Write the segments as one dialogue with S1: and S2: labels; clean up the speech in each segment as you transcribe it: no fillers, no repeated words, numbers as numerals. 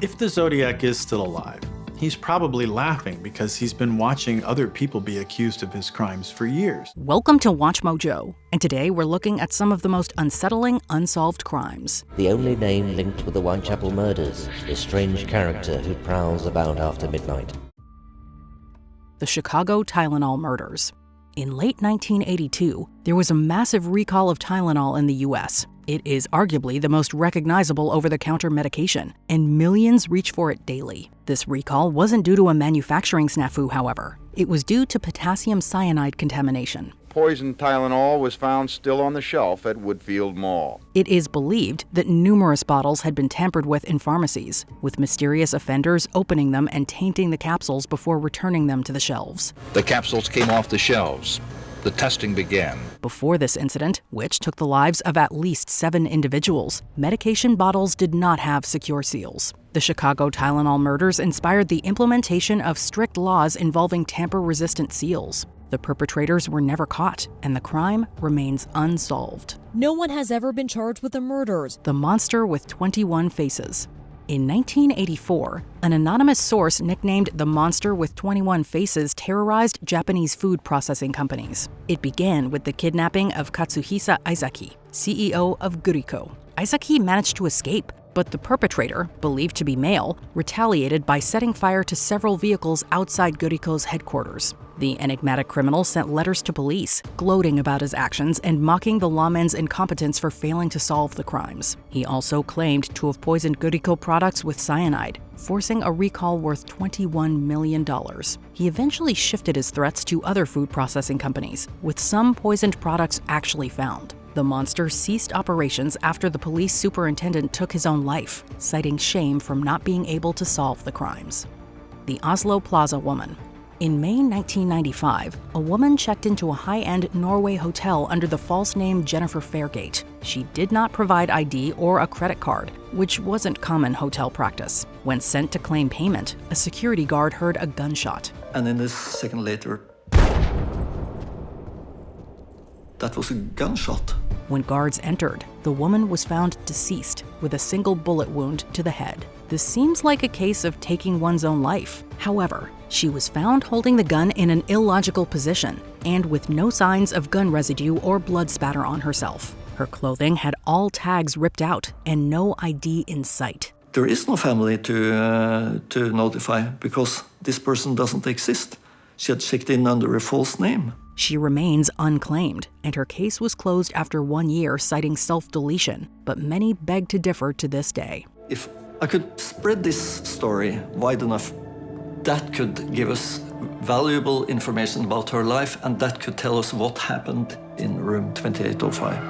S1: If the Zodiac is still alive, he's probably laughing because he's been watching other people be accused of his crimes for years.
S2: Welcome to WatchMojo, and today we're looking at some of the most unsettling unsolved crimes.
S3: The only name linked with the Whitechapel murders, the strange character who prowls about after midnight.
S2: The Chicago Tylenol Murders. In late 1982, there was a massive recall of Tylenol in the US. It is arguably the most recognizable over-the-counter medication, and millions reach for it daily. This recall wasn't due to a manufacturing snafu, however. It was due to potassium cyanide contamination.
S4: Poisoned Tylenol was found still on the shelf at Woodfield Mall.
S2: It is believed that numerous bottles had been tampered with in pharmacies, with mysterious offenders opening them and tainting the capsules before returning them to the shelves.
S5: The capsules came off the shelves. The testing began.
S2: Before this incident, which took the lives of at least 7 individuals, medication bottles did not have secure seals. The Chicago Tylenol murders inspired the implementation of strict laws involving tamper-resistant seals. The perpetrators were never caught, and the crime remains unsolved.
S6: No one has ever been charged with the murders.
S2: The monster with 21 faces. In 1984, an anonymous source nicknamed the Monster with 21 Faces terrorized Japanese food processing companies. It began with the kidnapping of Katsuhisa Aizaki, CEO of Guriko. Aizaki managed to escape, but the perpetrator, believed to be male, retaliated by setting fire to several vehicles outside Guriko's headquarters. The enigmatic criminal sent letters to police, gloating about his actions and mocking the lawmen's incompetence for failing to solve the crimes. He also claimed to have poisoned Guriko products with cyanide, forcing a recall worth $21 million. He eventually shifted his threats to other food processing companies, with some poisoned products actually found. The monster ceased operations after the police superintendent took his own life, citing shame from not being able to solve the crimes. The Oslo Plaza Woman. In May 1995, a woman checked into a high-end Norway hotel under the false name Jennifer Fairgate. She did not provide ID or a credit card, which wasn't common hotel practice. When sent to claim payment, a security guard heard a gunshot.
S7: And then a second later, that was a gunshot.
S2: When guards entered, the woman was found deceased with a single bullet wound to the head. This seems like a case of taking one's own life. However, she was found holding the gun in an illogical position and with no signs of gun residue or blood spatter on herself. Her clothing had all tags ripped out and no ID in sight.
S7: There is no family to notify because this person doesn't exist. She had checked in under a false name.
S2: She remains unclaimed, and her case was closed after 1 year citing self-deletion, but many beg to differ to this day.
S7: If I could spread this story wide enough, that could give us valuable information about her life, and that could tell us what happened in room 2805.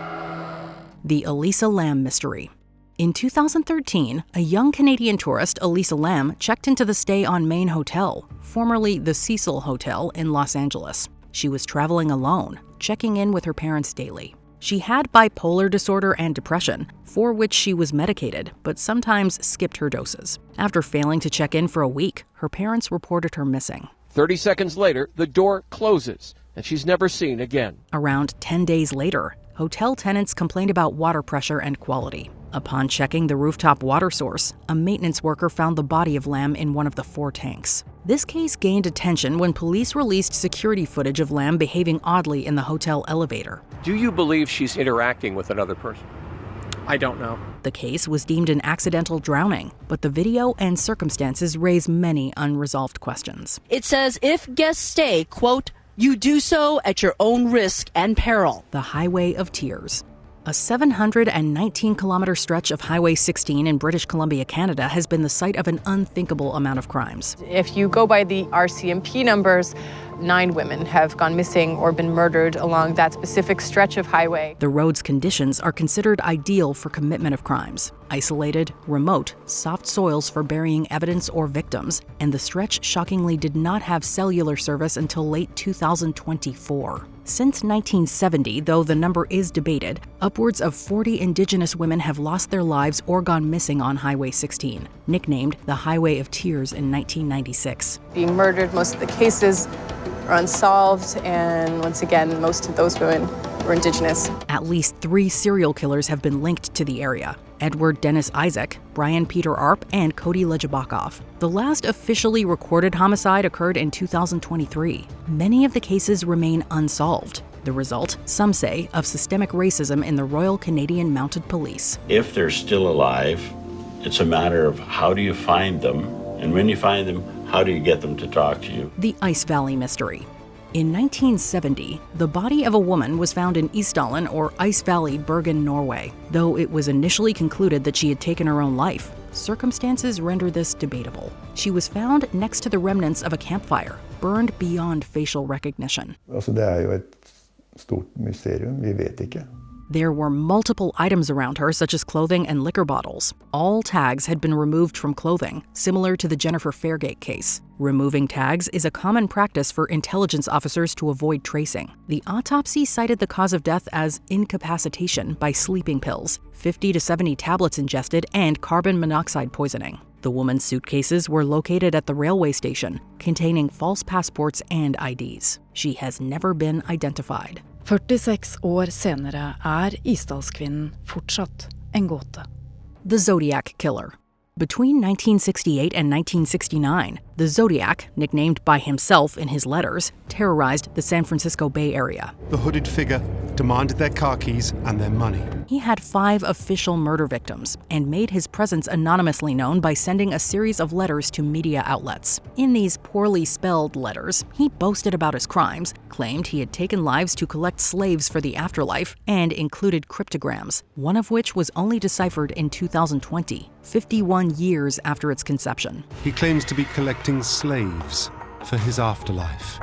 S2: The Elisa Lam mystery. In 2013, a young Canadian tourist, Elisa Lam, checked into the Stay on Main Hotel, formerly the Cecil Hotel in Los Angeles. She was traveling alone, checking in with her parents daily. She had bipolar disorder and depression, for which she was medicated, but sometimes skipped her doses. After failing to check in for a week, her parents reported her missing.
S8: 30 seconds later, the door closes, and she's never seen again.
S2: Around 10 days later, hotel tenants complained about water pressure and quality. Upon checking the rooftop water source, a maintenance worker found the body of Lam in one of the 4 tanks. This case gained attention when police released security footage of Lam behaving oddly in the hotel elevator.
S8: Do you believe she's interacting with another person?
S9: I don't know.
S2: The case was deemed an accidental drowning, but the video and circumstances raise many unresolved questions.
S10: It says if guests stay, quote, you do so at your own risk and peril.
S2: The Highway of Tears. A 719-kilometer stretch of Highway 16 in British Columbia, Canada, has been the site of an unthinkable amount of crimes.
S11: If you go by the RCMP numbers, 9 women have gone missing or been murdered along that specific stretch of highway.
S2: The road's conditions are considered ideal for commitment of crimes. Isolated, remote, soft soils for burying evidence or victims, and the stretch shockingly did not have cellular service until late 2024. Since 1970, though the number is debated, upwards of 40 Indigenous women have lost their lives or gone missing on Highway 16, nicknamed the Highway of Tears in 1996.
S11: Being murdered, most of the cases are unsolved, and once again, most of those women were Indigenous.
S2: At least 3 serial killers have been linked to the area, Edward Dennis Isaac, Brian Peter Arp, and Cody Lejabakov. The last officially recorded homicide occurred in 2023. Many of the cases remain unsolved. The result, some say, of systemic racism in the Royal Canadian Mounted Police.
S9: If they're still alive, it's a matter of how do you find them, and when you find them, how do you get them to talk to you?
S2: The Ice Valley Mystery. In 1970, the body of a woman was found in Isdalen, or Ice Valley, Bergen, Norway. Though it was initially concluded that she had taken her own life, circumstances render this debatable. She was found next to the remnants of a campfire, burned beyond facial recognition.
S12: Det jo et stort mysterium, vi vet ikke.
S2: There were multiple items around her, such as clothing and liquor bottles. All tags had been removed from clothing, similar to the Jennifer Fairgate case. Removing tags is a common practice for intelligence officers to avoid tracing. The autopsy cited the cause of death as incapacitation by sleeping pills, 50 to 70 tablets ingested, and carbon monoxide poisoning. The woman's suitcases were located at the railway station, containing false passports and IDs. She has never been identified.
S13: 46 år senere Isdalskvinnen fortsatt en gåte.
S2: The Zodiac Killer. Between 1968 and 1969, the Zodiac, nicknamed by himself in his letters, terrorized the San Francisco Bay Area.
S14: The hooded figure demanded their car keys and their money.
S2: He had 5 official murder victims and made his presence anonymously known by sending a series of letters to media outlets. In these poorly spelled letters, he boasted about his crimes, claimed he had taken lives to collect slaves for the afterlife, and included cryptograms, one of which was only deciphered in 2020, 51 years after its conception.
S14: He claims to be collecting slaves for his afterlife.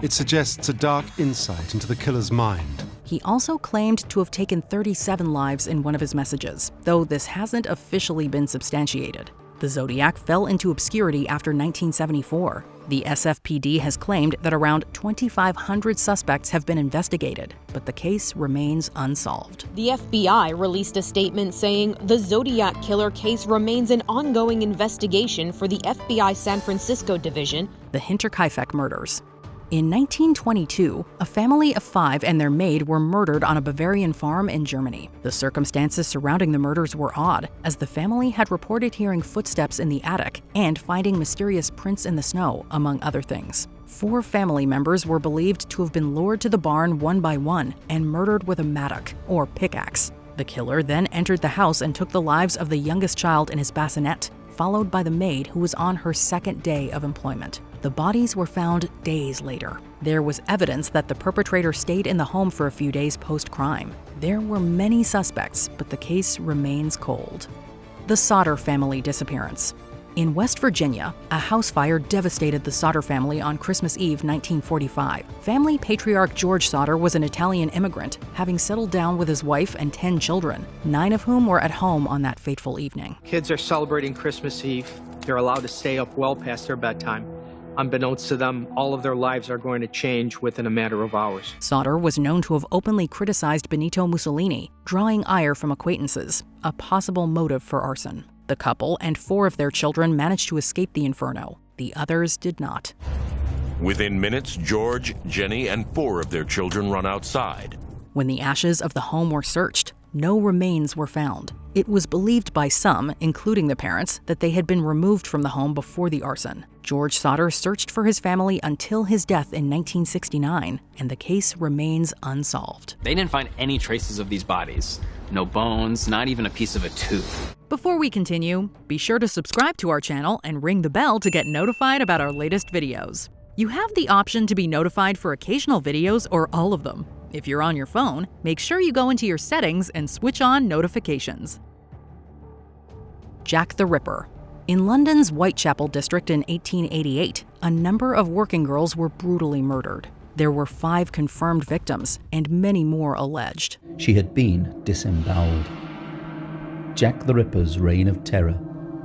S14: It suggests a dark insight into the killer's mind.
S2: He also claimed to have taken 37 lives in one of his messages, though this hasn't officially been substantiated. The Zodiac fell into obscurity after 1974. The SFPD has claimed that around 2,500 suspects have been investigated, but the case remains unsolved.
S6: The FBI released a statement saying the Zodiac Killer case remains an ongoing investigation for the FBI San Francisco division.
S2: The Hinterkaifeck murders. In 1922, a family of 5 and their maid were murdered on a Bavarian farm in Germany. The circumstances surrounding the murders were odd, as the family had reported hearing footsteps in the attic and finding mysterious prints in the snow, among other things. 4 family members were believed to have been lured to the barn one by one and murdered with a mattock, or pickaxe. The killer then entered the house and took the lives of the youngest child in his bassinet, followed by the maid who was on her 2nd day of employment. The bodies were found days later. There was evidence that the perpetrator stayed in the home for a few days post-crime. There were many suspects, but the case remains cold. The Sodder family disappearance. In West Virginia, a house fire devastated the Sodder family on Christmas Eve 1945. Family patriarch George Sodder was an Italian immigrant, having settled down with his wife and 10 children, 9 of whom were at home on that fateful evening.
S8: Kids are celebrating Christmas Eve. They're allowed to stay up well past their bedtime. Unbeknownst to them, all of their lives are going to change within a matter of hours.
S2: Sodder was known to have openly criticized Benito Mussolini, drawing ire from acquaintances, a possible motive for arson. The couple and 4 of their children managed to escape the inferno. The others did not.
S15: Within minutes, George, Jenny, and 4 of their children run outside.
S2: When the ashes of the home were searched, no remains were found. It was believed by some, including the parents, that they had been removed from the home before the arson. George Sodder searched for his family until his death in 1969, and the case remains unsolved.
S16: They didn't find any traces of these bodies. No bones, not even a piece of a tooth.
S2: Before we continue, be sure to subscribe to our channel and ring the bell to get notified about our latest videos. You have the option to be notified for occasional videos or all of them. If you're on your phone, make sure you go into your settings and switch on notifications. Jack the Ripper. In London's Whitechapel district in 1888, a number of working girls were brutally murdered. There were 5 confirmed victims and many more alleged.
S17: She had been disemboweled. Jack the Ripper's reign of terror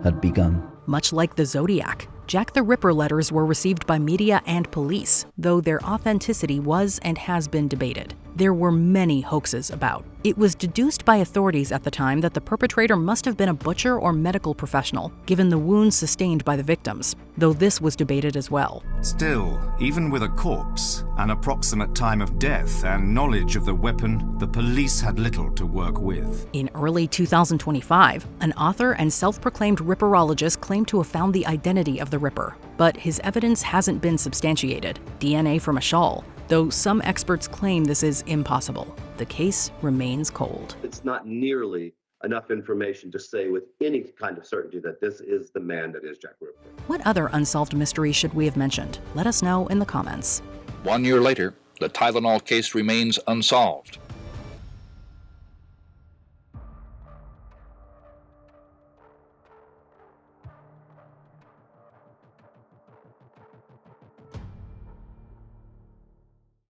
S17: had begun.
S2: Much like the Zodiac, Jack the Ripper letters were received by media and police, though their authenticity was and has been debated. There were many hoaxes about. It was deduced by authorities at the time that the perpetrator must have been a butcher or medical professional, given the wounds sustained by the victims, though this was debated as well.
S18: Still, even with a corpse, an approximate time of death, and knowledge of the weapon, the police had little to work with.
S2: In early 2025, an author and self-proclaimed ripperologist claimed to have found the identity of the Ripper, but his evidence hasn't been substantiated. DNA from a shawl, though some experts claim this is impossible. The case remains cold.
S19: It's not nearly enough information to say with any kind of certainty that this is the man that is Jack Ripper.
S2: What other unsolved mysteries should we have mentioned? Let us know in the comments.
S5: 1 year later, the Tylenol case remains unsolved.